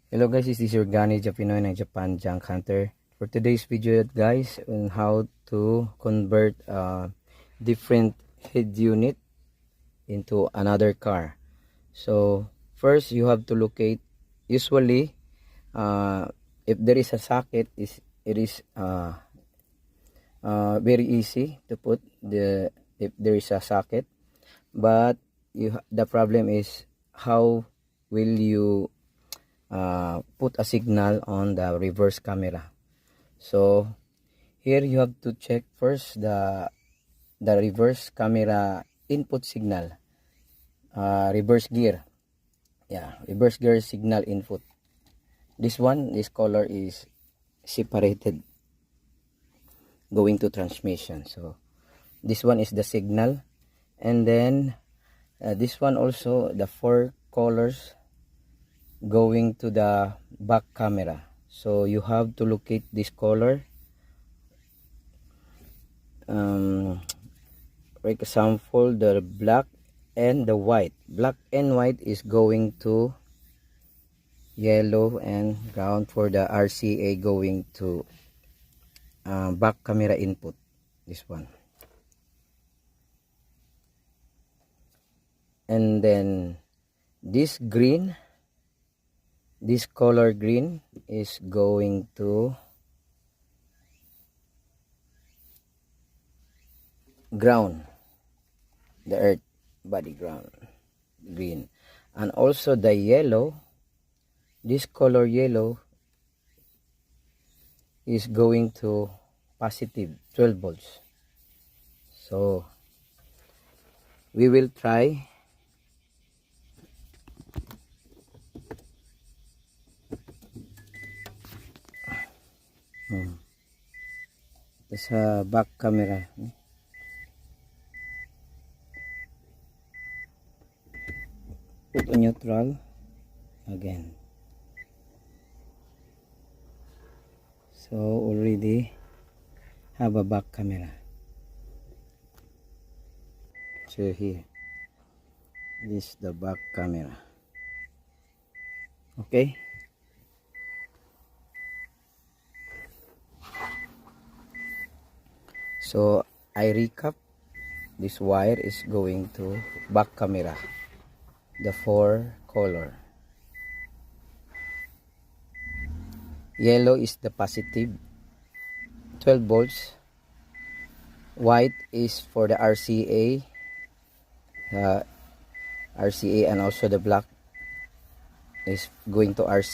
Hello guys, this is your Gani Japinoy ng Japan Junk Hunter. For today's video guys, on how to convert different head unit into another car. So first you have to locate, usually if there is a socket, it is very easy to put if there is a socket, but the problem is how will you put a signal on the reverse camera. So here you have to check first the reverse camera input signal, reverse gear, reverse gear signal input. This color is separated going to transmission. So this one is the signal, and then this one also, the 4 colors going to the back camera. So you have to locate this color. For example, the black and the white. Black and white is going to yellow and brown. For the RCA going to back camera input. This one. And then this green, this color green is going to ground, the earth body ground, green. And also the yellow, this color yellow is going to positive 12 volts. So we will try. Sa back camera, put on neutral again. So already have a back camera. So here, this is the back camera. Okay. So I recap, this wire is going to back camera, the 4 color. Yellow is the positive 12 volts. White is for the RCA, and also the black is going to RCA.